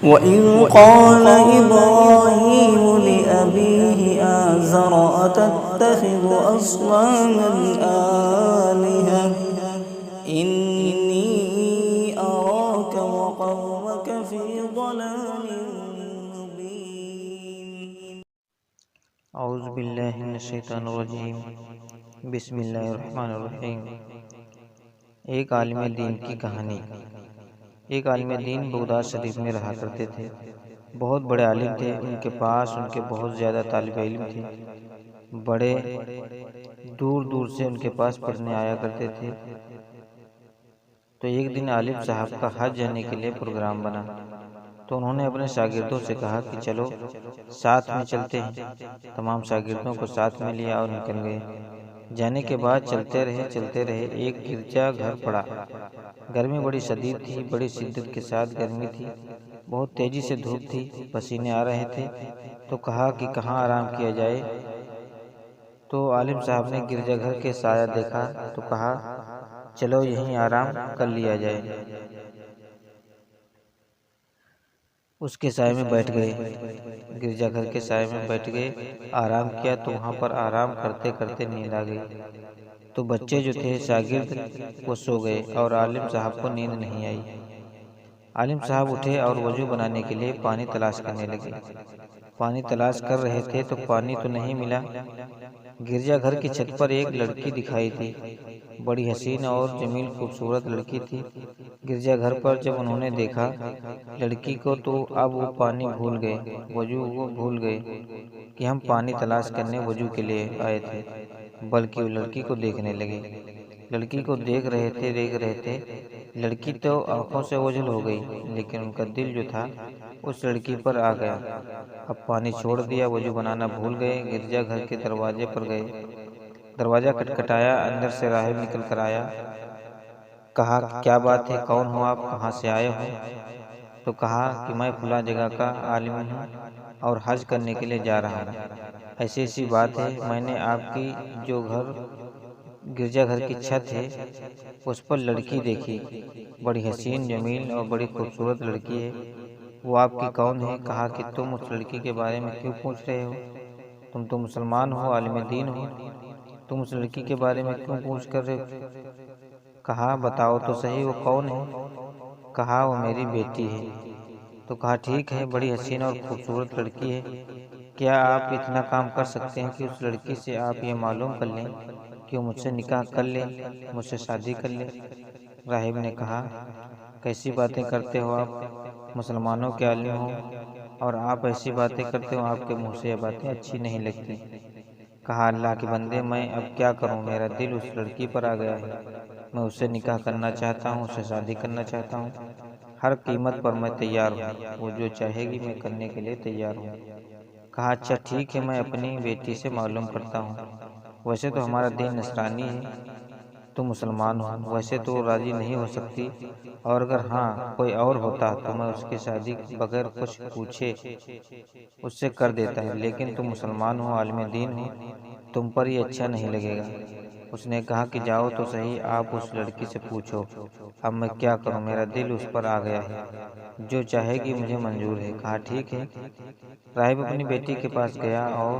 وَإِذْ قَالَ إِبْرَاهِيمُ لِأَبِيهِ آزَرَ أَتَتَّخِذُ أَصْنَامًا آلِهَةً إِنِّي أَرَاكَ وَقَوْمَكَ فِي ضَلَالٍ مُّبِينٍ۔ اعوذ باللہ من الشیطان الرجیم، بسم اللہ الرحمن الرحیم۔ ایک عالم دین کی کہانی۔ ایک عالم دین بغداد شریف میں رہا کرتے تھے۔ بہت بڑے عالم تھے، ان کے پاس ان کے بہت زیادہ طالب علم تھے۔ بڑے دور دور سے ان کے پاس پڑھنے آیا کرتے تھے۔ تو ایک دن عالم صاحب کا حج جانے کے لیے پروگرام بنا، تو انہوں نے اپنے شاگردوں سے کہا کہ چلو ساتھ میں چلتے ہیں۔ تمام شاگردوں کو ساتھ میں لیا اور نکل گئے۔ جانے کے بعد چلتے رہے، ایک گرجا گھر پڑا۔ گرمی بڑی شدید تھی، بڑی شدت کے ساتھ گرمی تھی، بہت تیزی سے دھوپ تھی، پسینے آ رہے تھے۔ تو کہا کہ کہاں آرام کیا جائے؟ تو عالم صاحب نے گرجا گھر کے سایہ دیکھا تو کہا چلو یہیں آرام کر لیا جائے۔ اس کے سائے میں بیٹھ گئے، گرجا گھر کے سائے میں بیٹھ گئے، آرام کیا تو وہاں پر آرام کرتے کرتے نیند آ گئی۔ تو بچے جو تھے شاگرد وہ سو گئے اور عالم صاحب کو نیند نہیں آئی۔ عالم صاحب اٹھے اور وضو بنانے کے لیے پانی تلاش کرنے لگے۔ پانی تلاش کر رہے تھے تو پانی تو نہیں ملا۔ گرجا گھر کی چھت پر ایک لڑکی دکھائی تھی، بڑی حسین اور جمیل خوبصورت لڑکی تھی۔ گرجا گھر پر جب انہوں نے دیکھا لڑکی کو تو اب وہ پانی بھول گئے، وضو وہ بھول گئے کہ ہم پانی تلاش کرنے وضو کے لیے آئے تھے، بلکہ وہ لڑکی کو دیکھنے لگے۔ لڑکی کو دیکھ رہے تھے، لڑکی تو آنکھوں سے اوجھل ہو گئی، لیکن ان کا دل جو تھا اس لڑکی پر آ گیا۔ اب پانی چھوڑ دیا، وضو بنانا بھول گئے، گرجا گھر کے دروازے پر گئے۔ دروازہ کھٹکھٹایا، اندر سے راہب نکل کر آیا۔ کہا کیا بات ہے، کون ہو آپ، کہاں سے آئے ہو؟ تو کہا کہ میں فلاں جگہ کا عالم ہوں اور حج کرنے کے لیے جا رہا ہوں۔ ایسی بات ہے، میں نے آپ کی جو گرجا گھر کی چھت ہے اس پر لڑکی دیکھی، بڑی حسین جمیل اور بڑی خوبصورت لڑکی ہے، وہ آپ کی کون ہے؟ کہا کہ تم اس لڑکی کے بارے میں کیوں پوچھ رہے ہو؟ تم تو مسلمان ہو، عالم دین ہو، تم اس لڑکی کے بارے میں کیوں پوچھ کر رہے ہو؟ کہا بتاؤ تو صحیح وہ کون ہے؟ کہا وہ میری بیٹی ہے۔ تو کہا ٹھیک ہے، بڑی حسین اور خوبصورت لڑکی ہے، کیا آپ اتنا کام کر سکتے ہیں کہ اس لڑکی سے آپ یہ معلوم کر لیں کہ وہ مجھ سے نکاح کر لے، مجھ سے شادی کر لے؟ راہب نے کہا کیسی باتیں کرتے ہو آپ، مسلمانوں کے عالم ہو اور آپ ایسی باتیں کرتے ہو، آپ کے منہ سے یہ باتیں اچھی نہیں لگتی۔ کہا اللہ کے بندے میں اب کیا کروں، میرا دل اس لڑکی پر آ گیا ہے، میں اس سے نکاح کرنا چاہتا ہوں، اس سے شادی کرنا چاہتا ہوں، ہر قیمت پر میں تیار ہوں، وہ جو چاہے گی میں کرنے کے لیے تیار ہوں۔ کہا اچھا ٹھیک ہے، میں اپنی بیٹی سے معلوم کرتا ہوں، ویسے تو ہمارا دین نصرانی ہے، تم مسلمان ہو، ویسے تو راضی نہیں ہو سکتی، اور اگر ہاں کوئی اور ہوتا تو میں اس کی شادی بغیر کچھ پوچھے اس سے کر دیتا ہے، لیکن تم مسلمان ہو، عالم دین ہو، تم پر یہ اچھا نہیں لگے گا۔ اس نے کہا کہ جاؤ تو صحیح، آپ اس لڑکی سے پوچھو، اب میں کیا کروں، میرا دل اس پر آ گیا ہے، جو چاہے گی مجھے منظور ہے۔ کہا ٹھیک ہے۔ راہب اپنی بیٹی کے پاس گیا اور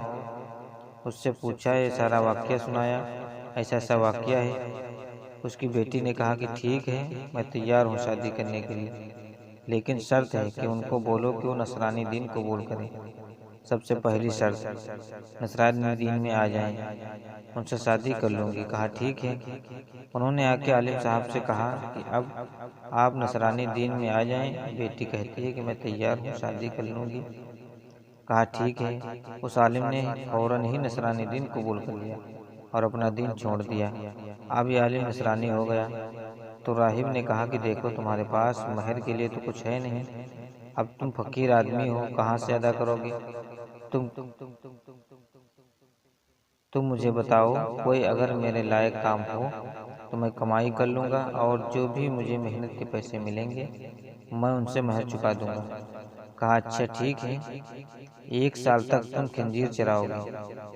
اس سے پوچھا، یہ سارا واقعہ سنایا، ایسا واقعہ ہے۔ اس کی بیٹی نے کہا کہ ٹھیک ہے، میں تیار ہوں شادی کرنے کے لیے، لیکن شرط ہے کہ ان کو بولو کہ وہ نصرانی دین قبول کریں، سب سے پہلی شرط نصرانی دین میں آ جائیں، ان سے شادی کر لوں گی۔ کہا ٹھیک ہے۔ انہوں نے آ کے عالم صاحب سے کہا کہ اب آپ نصرانی دین میں آ جائیں، بیٹی کہتی ہے کہ میں تیار ہوں، شادی کر لوں گی۔ کہا ٹھیک ہے۔ اس عالم نے فوراً ہی نصرانی دین قبول کر لیا اور اپنا دین چھوڑ دیا۔ اب یہ عالم نصرانی ہو گیا۔ تو راہب نے کہا کہ دیکھو تمہارے پاس مہر کے لیے تو کچھ ہے نہیں، اب تم فقیر آدمی ہو، کہاں سے ادا کرو گے؟ تم مجھے بتاؤ، کوئی اگر میرے لائق کام ہو تو میں کمائی کر لوں گا، اور جو بھی مجھے محنت کے پیسے ملیں گے میں ان سے مہر چکا دوں گا۔ کہا اچھا ٹھیک ہے، 1 سال تک تم خنزیر چراؤ گے،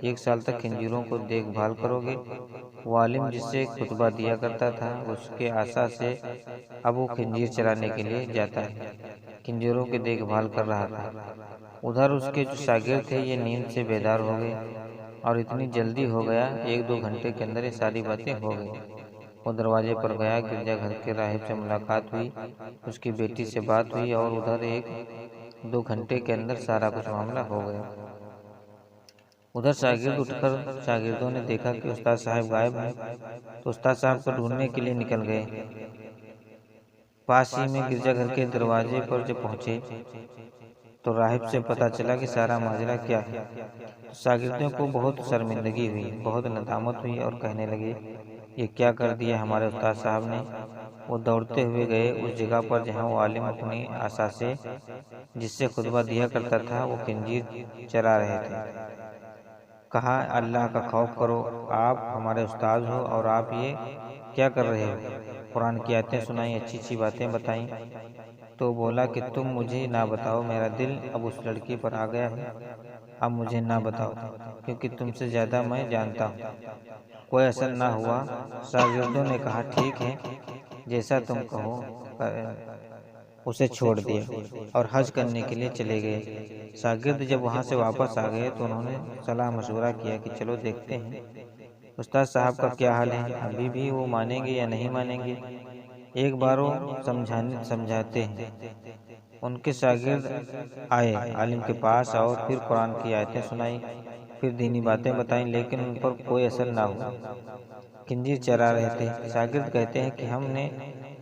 1 سال تک خنزیروں کو دیکھ بھال کرو گے۔ وہ عالم جس سے خطبہ دیا کرتا تھا اس کے آسا سے اب وہ خنزیر چرانے کے لیے جاتا ہے۔ خنجروں کی دیکھ بھال کر رہا تھا۔ ادھر اس کے جو شاگرد تھے یہ نیند سے بیدار ہو گئے، اور اتنی جلدی ہو گیا 1-2 گھنٹے کے اندر یہ ساری باتیں ہو گئی۔ وہ دروازے پر گیا، گرجا گھر کے راہب سے ملاقات ہوئی، اس کی بیٹی سے بات ہوئی، اور ادھر 1-2 گھنٹے کے اندر سارا کچھ معاملہ ہو گیا۔ ادھر شاگرد اٹھ کر شاگردوں نے دیکھا کہ استاد صاحب غائب ہیں، تو استاد صاحب کو ڈھونڈنے کے لیے نکل گئے۔ پاس ہی میں گرجا گھر کے دروازے پر جب پہنچے تو راہب سے پتہ چلا کہ سارا ماجرا کیا ہے۔ تو شاگردوں کو بہت شرمندگی ہوئی، بہت ندامت ہوئی، اور کہنے لگے یہ کیا کر دیا ہمارے استاد صاحب نے۔ وہ دوڑتے ہوئے گئے اس جگہ پر جہاں وہ عالم اپنی عصا سے جس سے خطبہ دیا کرتا تھا وہ خنزیر چرا رہے تھے۔ کہا اللہ کا خوف کرو، آپ ہمارے استاد ہو اور آپ یہ کیا کر رہے ہو؟ قرآن کی آیتیں سنائیں، اچھی اچھی باتیں بتائیں۔ تو بولا کہ تم مجھے نہ بتاؤ، میرا دل اب اس لڑکی پر آ گیا ہے، اب مجھے نہ بتاؤ کیونکہ تم سے زیادہ میں جانتا ہوں، کوئی اثر نہ ہوا۔ شاگردوں نے کہا ٹھیک ہے، جیسا تم کہو۔ اسے چھوڑ دیا اور حج کرنے کے لیے چلے گئے۔ شاگرد جب وہاں سے واپس آ گئے تو انہوں نے صلاح مشورہ کیا کہ چلو دیکھتے ہیں استاد صاحب کا کیا حال ہے، ابھی بھی وہ مانیں گے یا نہیں مانیں گے، ایک بار وہ سمجھاتے ہیں۔ ان کے شاگرد آئے عالم کے پاس اور پھر قرآن کی آیتیں سنائی، پھر دینی باتیں بتائیں، لیکن ان پر کوئی اثر نہ ہوا، خنزیر چرا رہے تھے۔ شاگرد کہتے ہیں کہ ہم نے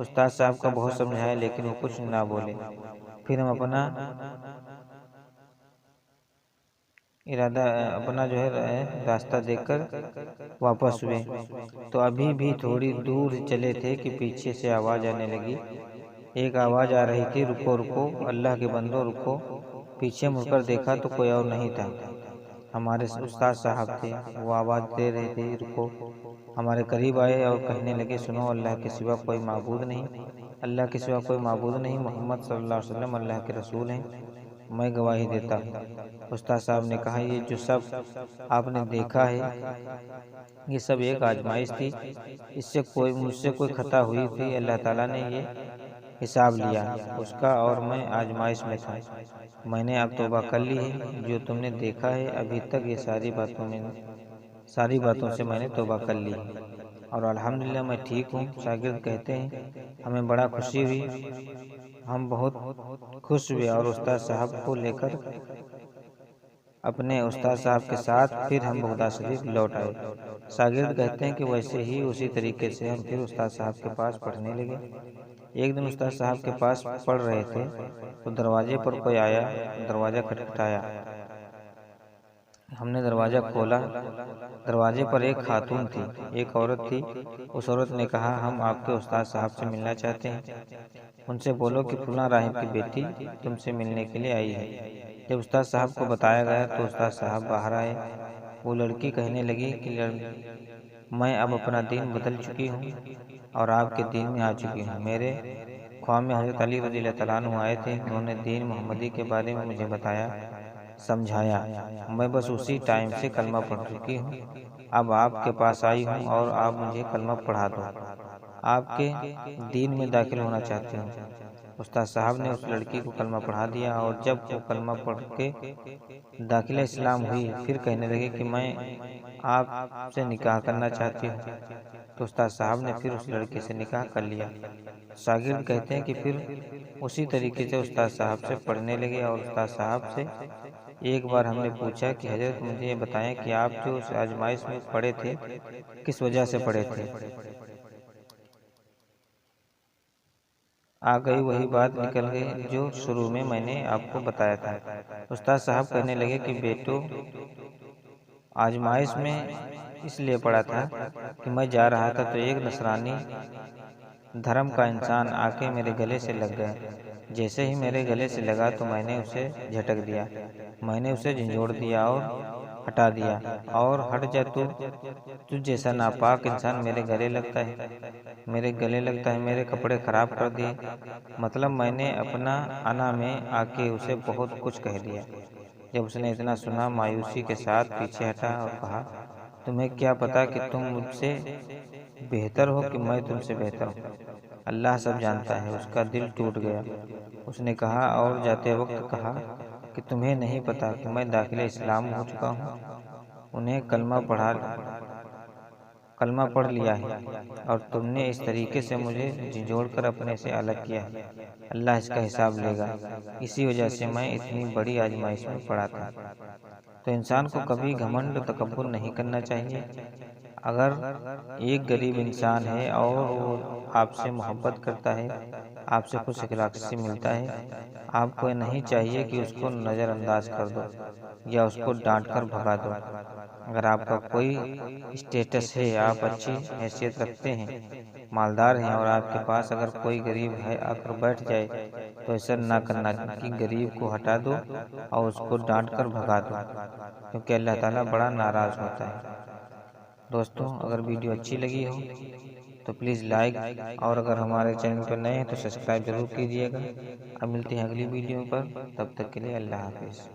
استاد صاحب کا بہت سمجھایا لیکن وہ کچھ نہ بولے، پھر ہم اپنا راستہ دیکھ کر واپس ہوئے، تو ابھی بھی تھوڑی دور چلے تھے کہ پیچھے سے آواز آنے لگی۔ ایک آواز آ رہی تھی، رکو رکو اللہ کے بندو رکو۔ پیچھے مڑ کر دیکھا تو کوئی اور نہیں تھا، ہمارے استاد صاحب تھے۔ وہ آواز دے رہے تھے رکو، ہمارے قریب آئے اور کہنے لگے سنو، اللہ کے سوا کوئی معبود نہیں، اللہ کے سوا کوئی معبود نہیں، محمد صلی اللہ علیہ وسلم اللہ کے رسول ہیں، میں گواہی دیتا ہوں۔ استاد صاحب نے کہا یہ جو سب آپ نے دیکھا ہے یہ سب ایک آزمائش تھی، مجھ سے کوئی خطا ہوئی تھی، اللہ تعالیٰ نے یہ حساب لیا اس کا اور میں آزمائش میں تھا، میں نے اب توبہ کر لی ہے۔ جو تم نے دیکھا ہے ابھی تک یہ ساری باتوں سے میں نے توبہ کر لی ہے اور الحمدللہ میں ٹھیک ہوں۔ شاگرد کہتے ہیں ہمیں بڑا خوشی ہوئی، ہم بہت خوش ہوئے اور استاد صاحب کو لے کر اپنے استاد صاحب کے ساتھ پھر ہم بغداد شریف لوٹ آئے۔ شاگرد کہتے ہیں کہ ویسے ہی اسی طریقے سے ہم پھر استاد صاحب کے پاس پڑھنے لگے۔ ایک دن استاد صاحب کے پاس پڑھ رہے تھے تو دروازے پر کوئی آیا، دروازہ کھٹکھٹایا، ہم نے دروازہ کھولا، دروازے پر ایک خاتون تھی، ایک عورت تھی۔ اس عورت نے کہا ہم آپ کے استاد صاحب سے ملنا چاہتے ہیں، ان سے بولو کہ فلاں راہب کی بیٹی تم سے ملنے کے لیے آئی ہے۔ جب استاد صاحب کو بتایا گیا تو استاد صاحب باہر آئے۔ وہ لڑکی کہنے لگی کہ میں اب اپنا دین بدل چکی ہوں اور آپ کے دین میں آ چکی ہوں۔ میرے خواب میں حضرت علی رضی اللہ تعالیٰ عنہ آئے تھے، انہوں نے دین محمدی کے بارے میں مجھے بتایا، سمجھایا، میں بس اسی ٹائم سے کلمہ پڑھ چکی ہوں، اب آپ کے پاس آئی ہوں اور آپ مجھے کلمہ پڑھا دو، آپ کے دین میں داخل ہونا چاہتی ہوں۔ استاد صاحب نے اس لڑکی کو کلمہ پڑھا دیا اور جب وہ کلمہ پڑھ کے داخلہ اسلام ہوئی پھر کہنے لگے کہ میں آپ سے نکاح کرنا چاہتی ہوں، تو استاد صاحب نے پھر اس لڑکی سے نکاح کر لیا۔ شاگرد کہتے ہیں کہ پھر اسی طریقے سے استاد صاحب سے پڑھنے لگے اور استاد صاحب سے ایک بار ہم نے پوچھا کہ حضرت مجھے یہ بتائیں کہ آپ جو اس آزمائش میں پڑے تھے کس وجہ سے پڑے تھے؟ آ گئی وہی بات نکل گئی جو شروع میں نے آپ کو بتایا تھا۔ استاد صاحب کہنے لگے کہ بیٹو آزمائش میں اس لیے پڑا تھا کہ میں جا رہا تھا تو ایک نصرانی دھرم کا انسان آ کے میرے گلے سے لگ گیا، جیسے ہی میرے گلے سے لگا تو میں نے اسے جھٹک دیا، میں نے اسے جھنجھوڑ دیا اور ہٹا دیا، اور ہٹ جا تو جیسا ناپاک انسان میرے گلے لگتا ہے، میرے کپڑے خراب کر دیے، مطلب میں نے اپنا انا میں آ کے اسے بہت کچھ کہہ دیا۔ جب اس نے اتنا سنا مایوسی کے ساتھ پیچھے ہٹا اور کہا تمہیں کیا پتا کہ تم مجھ سے بہتر ہو کہ میں تم سے بہتر ہوں؟ اللہ سب جانتا ہے۔ اس کا دل ٹوٹ گیا۔ اس نے کہا اور جاتے وقت کہا کہ تمہیں نہیں پتا کہ میں داخل اسلام ہو چکا ہوں؟ انہیں کلمہ پڑھ لیا ہے اور تم نے اس طریقے سے مجھے جھنجھوڑ کر اپنے سے الگ کیا ہے۔ اللہ اس کا حساب لے گا۔ اسی وجہ سے میں اتنی بڑی آزمائش میں پڑا تھا۔ تو انسان کو کبھی گھمنڈ و تکبر نہیں کرنا چاہیے۔ اگر ایک غریب انسان ہے اور وہ آپ سے محبت کرتا ہے، آپ سے خوش اخلاقی سے ملتا ہے، آپ کو نہیں چاہیے کہ اس کو نظر انداز کر دو یا اس کو ڈانٹ کر بھگا دو۔ اگر آپ کا کوئی اسٹیٹس ہے، آپ اچھی حیثیت رکھتے ہیں، مالدار ہیں اور آپ کے پاس اگر کوئی غریب ہے آ کر بیٹھ جائے تو ایسا نہ کرنا کہ غریب کو ہٹا دو اور اس کو ڈانٹ کر بھگا دو، کیونکہ اللہ تعالیٰ بڑا ناراض ہوتا ہے۔ دوستوں، اگر ویڈیو اچھی لگی ہو تو پلیز لائک، اور اگر ہمارے چینل پر نئے ہیں تو سبسکرائب ضرور کیجیے گا۔ اب ملتے ہیں اگلی ویڈیو پر، تب تک کے لیے اللہ حافظ۔